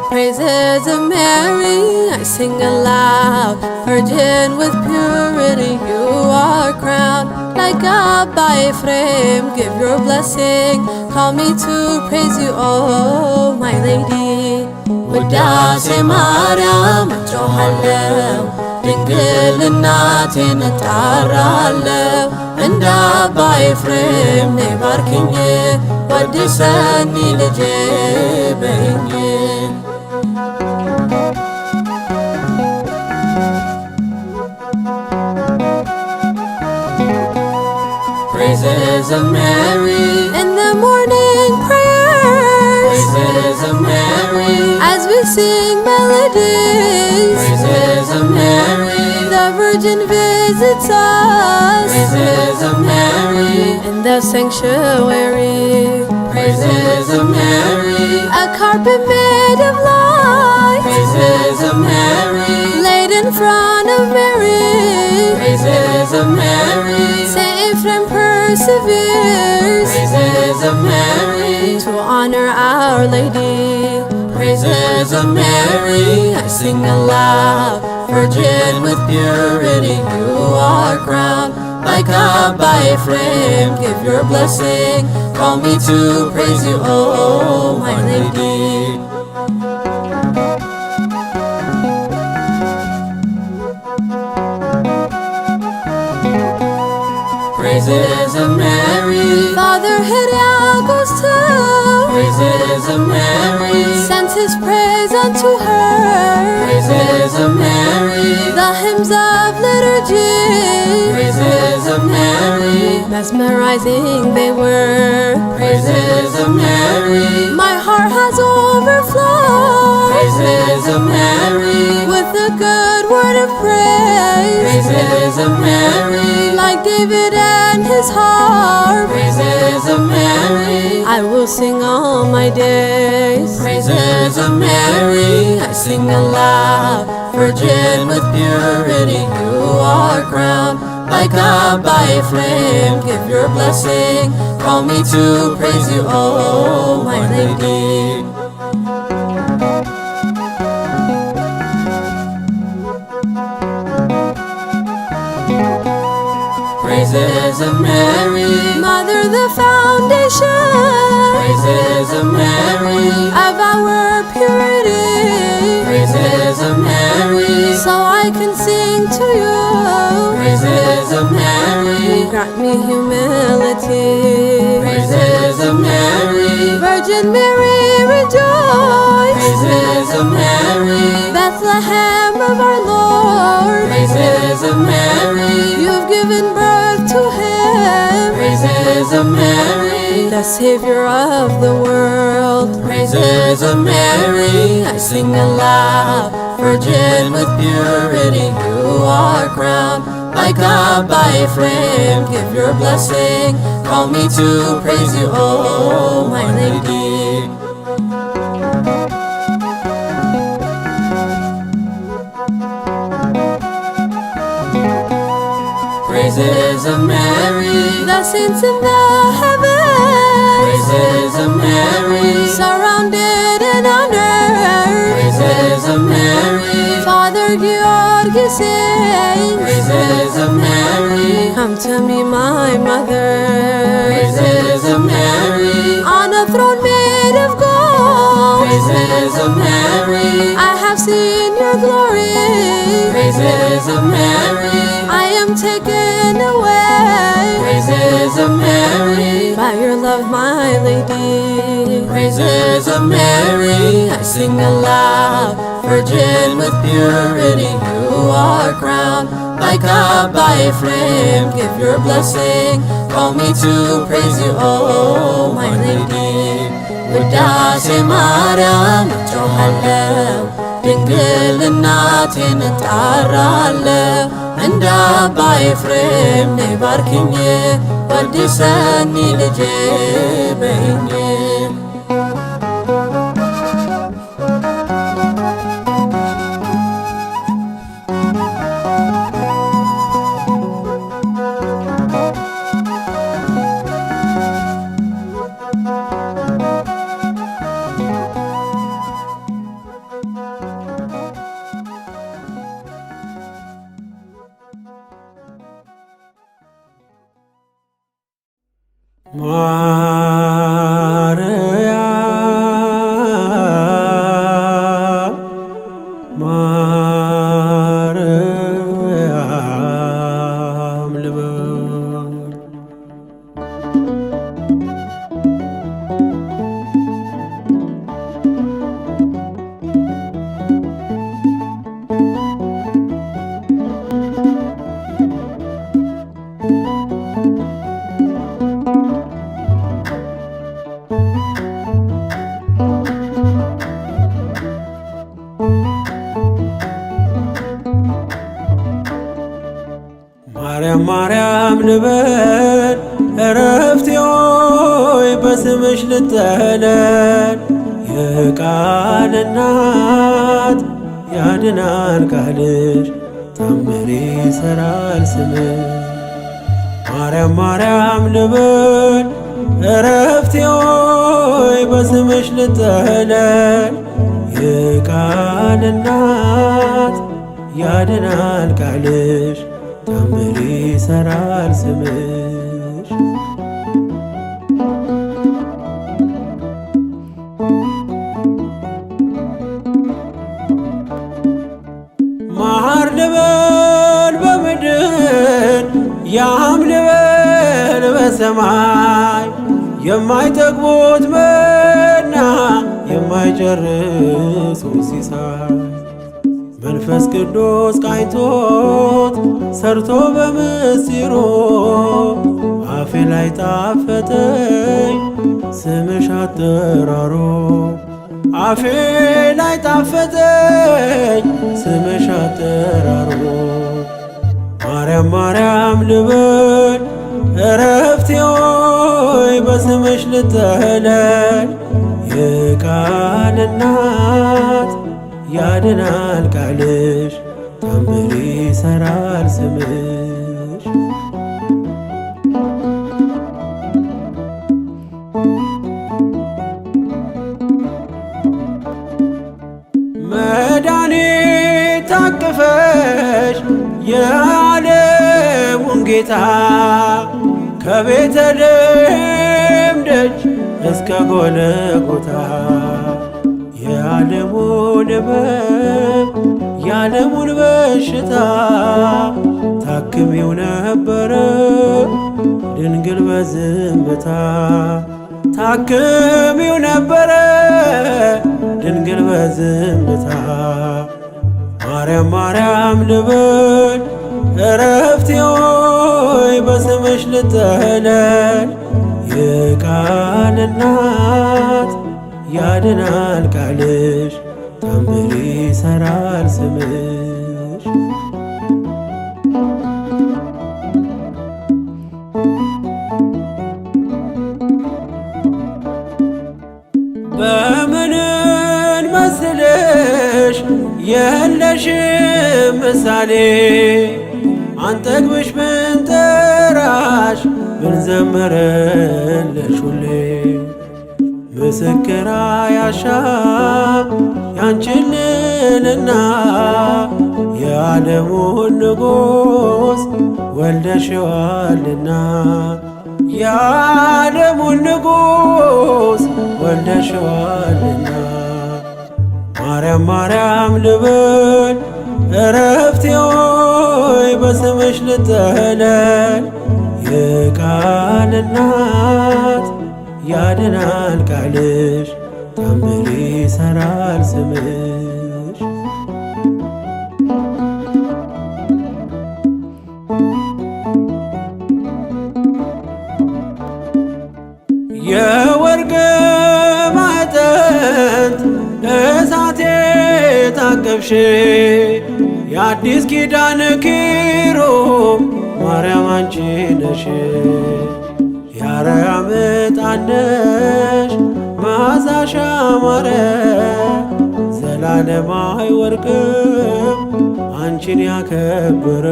Praises of Mary, I sing aloud. Virgin with purity, you are crowned. Like God by Ephraim, give your blessing. Call me to praise you, oh my lady. ውዳሴ ማርያም እጮኻለሁ፣ ድንግል እናቴን እጠራለሁ። እንደ አባ ኤፍሬም ነይ ባርኪኝ፣ ወድሰኒ ልጄ በይኝ። Praises of Mary in the morning prayers, praises of Mary as we sing melodies. Praises of Mary, The Virgin visits us praises of Mary, in the sanctuary. praises of Mary, A carpet made of light, praises of Mary, laid in front of Mary. praises of Mary, Saint Ephraim perseveres praises of Mary, to honor Our Lady. praises of Mary, I sing aloud. Virgin with purity, you are crowned. Like God by Ephraim, give your blessing. Call me to praise you, oh my lady. Praises of Mary, Father Hiriakos too praises of Mary, sent his praise unto her. praises of Mary, The hymns of liturgy, praises of Mary, mesmerizing they were. praises of Mary, My heart has overflowed praises of Mary, with the good word of praise. praises of Mary, Like David and his harp, praises of Mary, I will sing all my days. praises of Mary, I sing aloud. Virgin with purity, you are crowned. Like God by Ephraim, give your blessing. Call me to praise you, oh my lady. Praises of Mary, Mother, the foundation praises of Mary, of our purity, praises of Mary, so I can sing to you. praises of Mary, Grant me humility. praises of Mary, Virgin Mary, rejoice. praises of Mary, Bethlehem of our Lord, praises of Mary, you've given birth to him, praises of Mary, the Savior of the world. praises of Mary, I sing aloud. Virgin with purity, you are crowned. Like God by Ephraim, give your blessing. Call me to praise you, oh my lady. Praises of Mary, The saints in the heavens, praises of Mary, surrounded in honor. praises of Mary, Father Georgi sings, praises of Mary, come to me, my mother, praises of Mary, on a throne made of gold. praises of Mary, I have seen your glory. praises of Mary, I am taken away praises of Mary, by your love, my lady. praises of Mary, I sing aloud. Virgin with purity, you are crowned. Like God by Ephraim, give your blessing. Call me to praise you, oh my lady. ውዳሴ ማርያም እጮኻለሁ፣ ድንግል እናቴን እጣራለሁ እንደ አባ ኤፍሬም ነይ ባርኪኝ ወድሰኒ ልጄ በይኝ። ማርያም ማርያም ልበል ማርያም ማርያም ልበል እረፍቴ ሆይ በስምሽ ልጠለል። የቃል እናት ያድናል ቃልሽ ታምር ይሠራል ስምሽ። ማርያም ማርያም ልበል እረፍቴ ሆይ በስምሽ ልጠለል። የቃል እናት ያድናል ቃልሽ ታምር ይሠራል ስምሽ። ማር ልበል በምድር ያም ልበል በሰማይ የማይጠግቡት መና የማይጨርሱት ሲሳይ መንፈስ ቅዱስ ቃኝቶት ሰርቶ በምስጢሩ አፌ ላይ ጣፈጠኝ ስምሽ አጠራሮ። አፌ ላይ ጣፈጠኝ ስምሽ አጠራሮ። ማርያም ማርያም ልበል እረፍቴ ሆይ በስምሽ ልጠለል። የቃል እናት ያድናል ቃልሽ ታምር ይሠራል ስምሽ። መድኃኒት ታቅፈሽ የዓለሙን ጌታ ከቤተልሔም ደጅ እስከ ጎልጎታ የዓለሙን ሕመም የዓለሙን በሽታ ታክሚው ነበረ ድንግል በዝምታ። ታክሚው ነበረ ድንግል በዝምታ። ማርያም ማርያም ልበል እረፍቴ ሆይ በስምሽ ልጠለል። የቃል እናት ያድናል ቃልሽ ታምር ይሠራል ስምሽ። በምንን መስልሽ የለሽም ምሳሌ አንጠግብሽ ብንጠራሽ ብንዘምርልሽ ሁሌ ምስክር አያሻም ያንቺን ልዕልና የዓለሙን ንጉሥ ወልደሽዋልና። የዓለሙን ንጉሥ ወልደሽዋልና። ማርያም ማርያም ልበል እረፍቴ ሆይ በስምሽ ልጠለል። የቃል እናት ያድናል ቃልሽ ታምር ይሠራል ስምሽ። የወርቅ ማዕጠንት እሳቴ ያቀፍሽ የአዲስ ኪዳን ኪሩብ ማርያም አንቺ ነሽ። የአርያም ዕጣን ነሽ መዓዛሽ ያማረ ዘላለም አይወድቅም አንቺን ያከበረ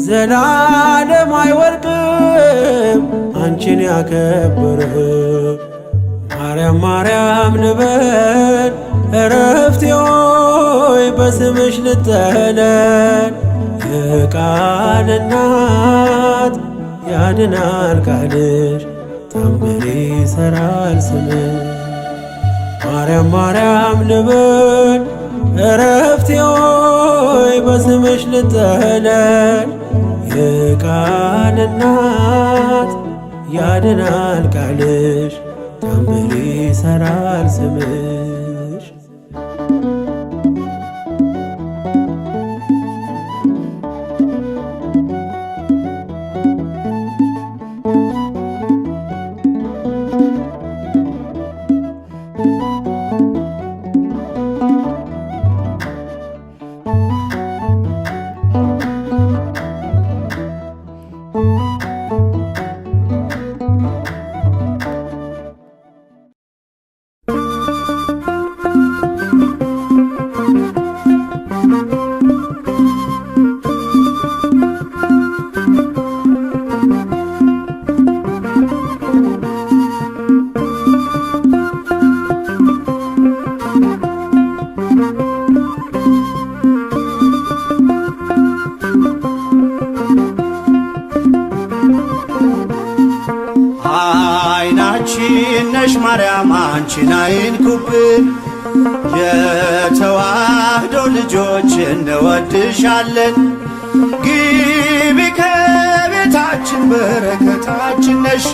ዘላለም አይወድቅም አንቺን ያከበረ ማርያም ማርያም ልበል እረፍቴ ሆይ በስምሽ ልጠለል የቃል እናት ያድናል ቃልሽ ታምር ይሠራል ስምሽ ማርያም ማርያም ልበል እረፍቴ ሆይ በስምሽ ልጠለል የቃል እናት ያድናል ቃልሽ ታምር ይሠራል ስምሽ። አይናችን ነሽ ማርያም አንቺን አይንኩብን፣ የተዋህዶ ልጆች እንወድሻለን። ግቢ ከቤታችን በረከታችን ነሽ፣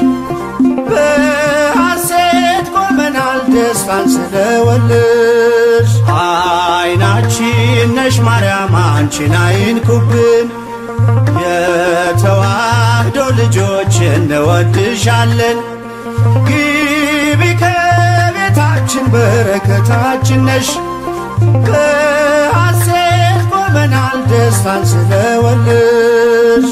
በሐሴት ቆመናል ደስታን ስለወለድሽ። አይናችን ነሽ ማርያም አንቺን አይንኩብን፣ የተዋህዶ ልጆች እንወድሻለን። ግቢ ከቤታችን በረከታችን ነሽ፣ በሐሴት ቆመናል ደስታን ስለወለድሽ።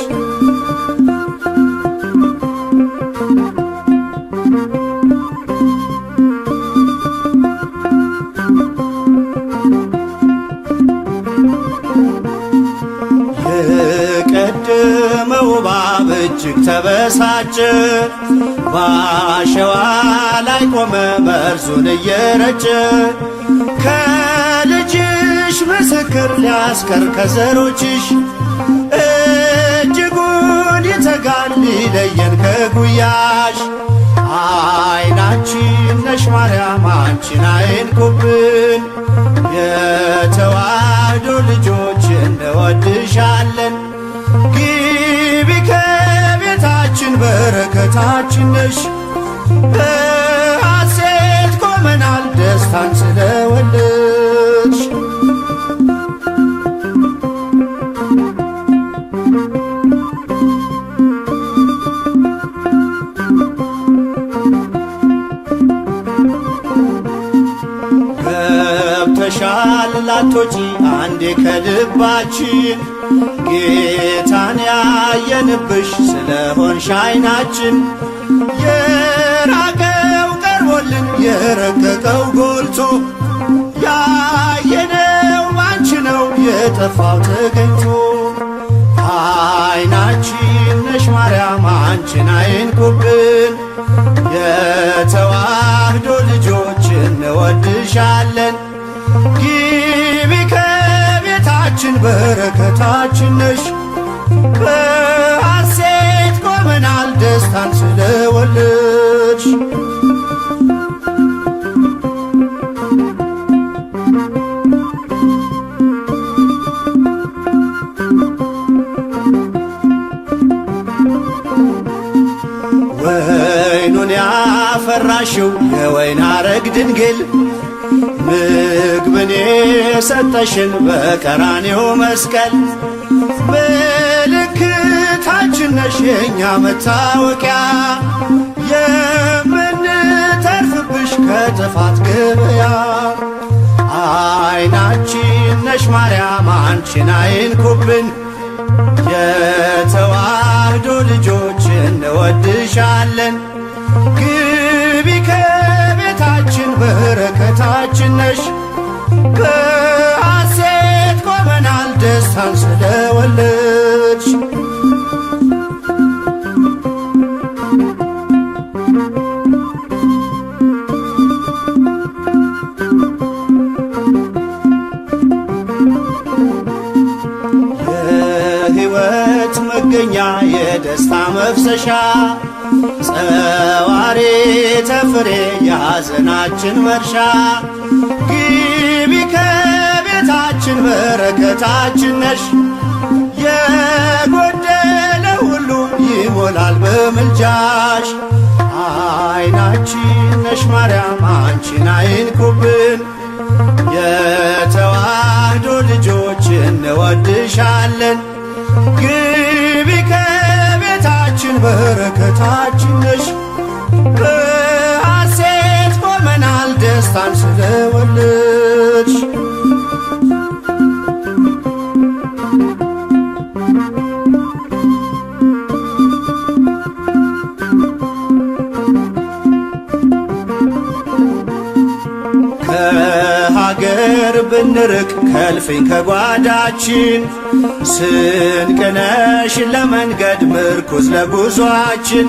የቀደመው እባብ እጅግ ተበሳጨ፣ በአሸዋ ላይ ቆመ መርዙን እየረጨ። ከልጅሽ ምስክር ሊያስቀር ከዘሮችሽ፣ እጅጉን ይተጋል ሊለየን ከጉያሽ። አይናችን ነሽ ማርያም አንቺን አይንኩብን፣ የተዋህዶ ልጆች እንወድሻለን። ግቢ ከቤታችን በረከታችን ነሽ፣ በሐሴት ቆመናል ደስታን ስለወለድሽ። ገብተሻል ላቶጪ አንዴ ከልባችን፣ ጌታን ያየንብሽ ስለሆንሽ አይናችን። የራቀው ቀርቦልን የረቀቀው ጎልቶ፣ ያየነው ባንቺ ነው የጠፋው ተገኝቶ። አይናችን ነሽ ማርያም አንቺን አይንኩብን፣ የተዋህዶ ልጆች እንወድሻለን። ግቢ ከቤታችን በረከታችን ነሽ፣ በሐሴት ቆመናል ደስታን ስለወለድሽ። ወይኑን ያፈራሽው የወይን አረግ ድንግል፣ ምግብን የሰጠሽን በቀራኔው መስቀል። ምልክታችን ነሽ የእኛ መታወቂያ፣ የምንተርፍብሽ ከጥፋት ገበያ። አይናችን ነሽ ማርያም አንቺን አይንኩብን። የተዋህዶ ልጆች እንወድሻለን። ግቢ ከቤታችን በረከታችን ነሽ። በሐሴት ቆመናል ደስታን ስለወለድሽ። የሕይወት መገኛ የደስታ መፍሰሻ ጸዋሬ ተፍሬ የሐዘናችን መርሻ ግቢ ከቤታችን በረከታችን ነሽ። የጎደለ ሁሉ ይሞላል በምልጃሽ። አይናችን ነሽ ማርያም አንቺን አይንኩብን። የተዋህዶ ልጆች እንወድሻለን። ግቢ ከቤታችን በረከታችን ነሽ። በሐሴት ቆመናል ደስታን ስለወለድሽ። ከሀገር ብንርቅ ከልፍኝ ከጓዳችን ስንቅነሽ ለመንገድ ምርኩዝ ለጉዟችን።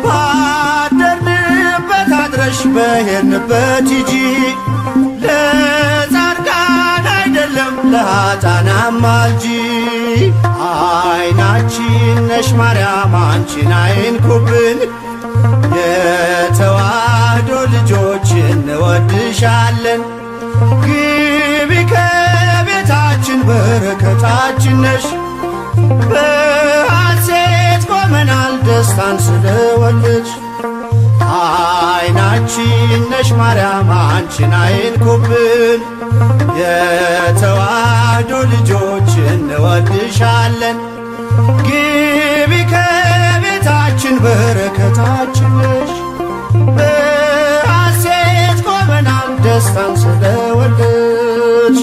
ባደርንበት አድረሽ በሄድንበት ሂጂ። ለጻድቃን አይደለም ለኃጥአን አማልጂ። አይናችን ነሽ ማርያም አንቺን አይንኩብን። የተዋህዶ ልጆች እንወድሻለን። ግቢ ከቤታችን በረከታችን ነሽ። በሐሴት ቆመናል ደስታን ስለወለድሽ። አይናችን ነሽ ማርያም አንቺን አይንኩብን። የተዋህዶ ልጆች እንወድሻለን። ግቢ ከቤታችን በረከታችን ነሽ። በሐሴት ቆመናል ደስታን ስለወለድሽ።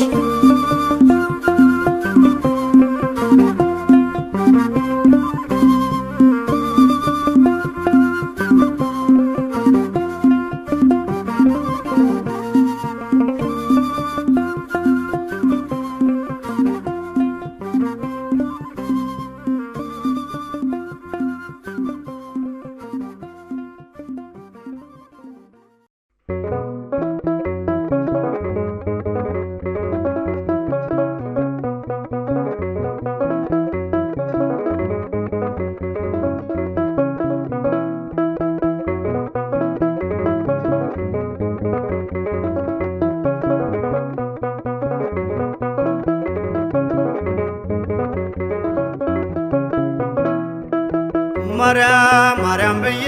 ማርያም ማርያም ብዬ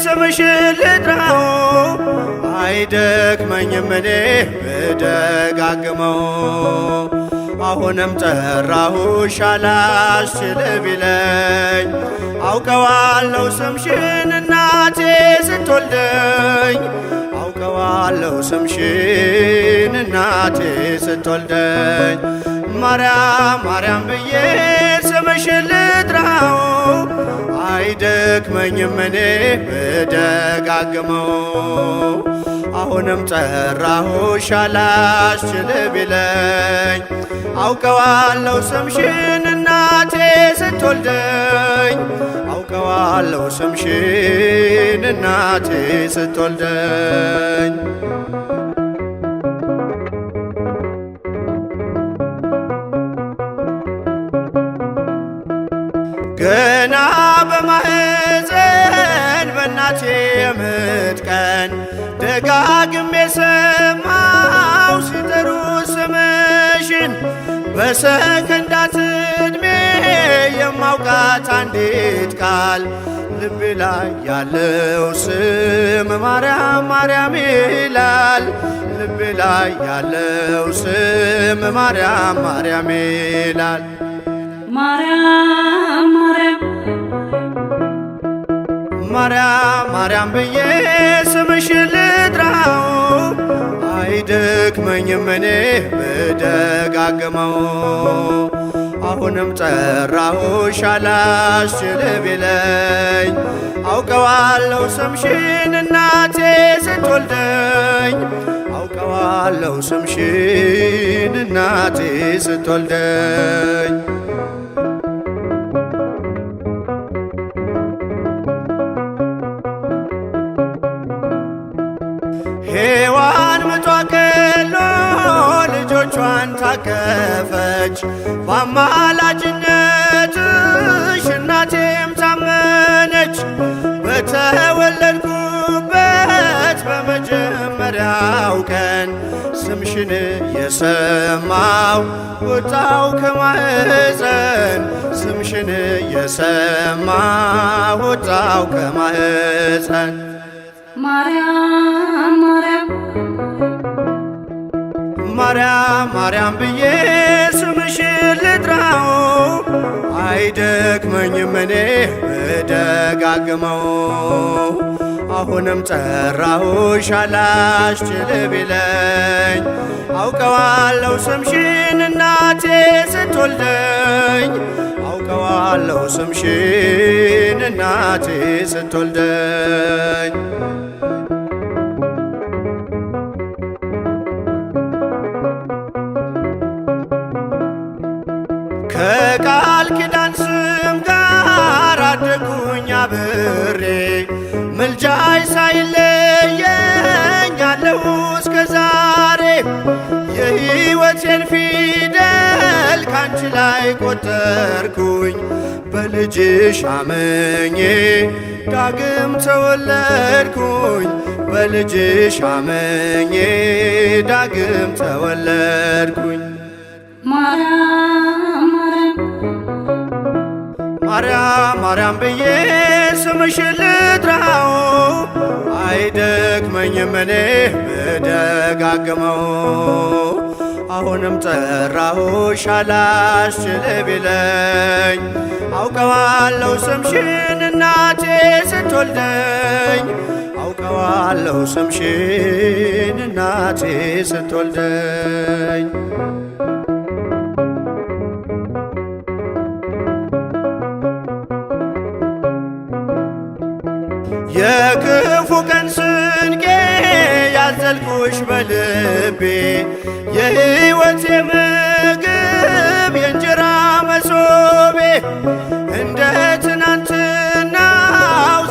ስምሽን ልጥራው አይደክመኝም እኔ ብደጋግመው። አሁንም ጠራሁሽ አላስችል ቢለኝ አውቀዋለሁ ስምሽን እናቴ ስትወልደኝ። አውቀዋለሁ ስምሽን እናቴ ስትወልደኝ። ማርያም ማርያም ብዬ ስምሽን ልጥራው አይደክመኝም እኔ ብደጋግመው። አሁንም ጠራሁሽ አላስችል ቢለኝ አውቀዋለሁ ስምሽን እናቴ ስትወልደኝ። አውቀዋለሁ ስምሽን እናቴ ስትወልደኝ። ገና በማህፀን በእናቴ የምጥ ቀን ደጋግሜ ሰማው ሲጠሩ ስምሽን። በሰከንዳት ዕድሜ የማውቃት አንዲት ቃል ልቤ ላይ ያለው ስም ማርያም ማርያም ይላል። ልቤ ላይ ያለው ስም ማርያም ማርያም ይላል። ማርያም ማርያም ማርያም ማርያም ብዬ ስምሽን ልጥራው አይደክመኝም እኔ ብደጋግመው። አሁንም ጠራሁሽ አላስችል ቢለኝ አውቀዋለሁ ስምሽን እናቴ ስትወልደኝ አውቀዋለሁ ስምሽን እናቴ ስትወልደኝ። ሔዋን ምጧ ቀሎ ልጆቿን ታቀፈች በአማላጅነትሽ እናቴም ታመነች። በተወለድኩበት በመጀመሪያው ቀን ስምሽን የሰማው ወጣው ከማህፀን ስምሽን የሰማው ወጣው ከማህፀን። ማርያም ማርያም ማርያም ማርያም ብዬ ስምሽን ልጥራው አይደክመኝም እኔ ብደጋግመው። አሁንም ጠራሁሽ አላስችል ቢለኝ አውቀዋለሁ ስምሽን እናቴ ስትወልደኝ አውቀዋለሁ ስምሽን እናቴ ስትወልደኝ። ከቃል ኪዳን ስም ጋር አደጉኝ አብሬ ምልጃይ ሳይለየኝ አለሁ እስከ ዛሬ። የሕይወቴን ፊደል ካንቺ ላይ ቆጠርኩኝ በልጅሽ አመኜ ዳግም ተወለድኩኝ በልጅሽ አመኜ ዳግም ተወለድኩኝ። ማርያም ማርያም ማርያም ብዬ ስምሽን ልጥራው አይደክመኝም እኔ ብደጋግመው። አሁንም ጠራሁሽ አላስችል ቢለኝ አውቀዋለሁ ስምሽን እናቴ ስትወልደኝ አውቀዋለሁ ስምሽን እናቴ ስትወልደኝ። የክፉ ቀን ስንቄ ያዘልኩሽ በልቤ የሕይወቴ ምግብ የእንጀራ መሶቤ እንደ ትናንትናው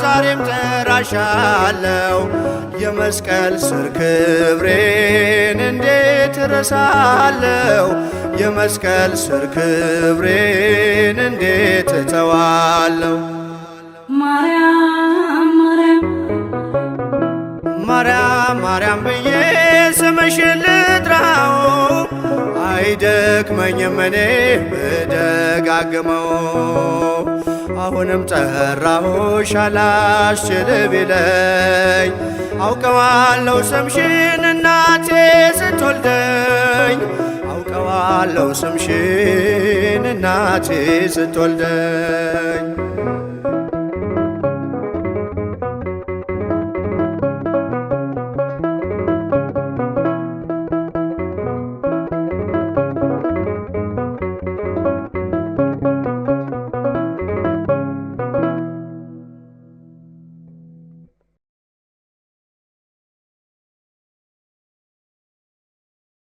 ዛሬም ጠራሻለው የመስቀል ስር ክብሬን እንዴት እረሳለው የመስቀል ስር ክብሬን እንዴት እተዋለው። ማርያም ማርያም ብዬ ስምሽን ልጥራው አይደክመኝም እኔ ብደጋግመው። አሁንም ጠራሁሽ አላስችል ቢለኝ አውቀዋለሁ ስምሽን እናቴ ስትወልደኝ አውቀዋለሁ ስምሽን እናቴ ስትወልደኝ።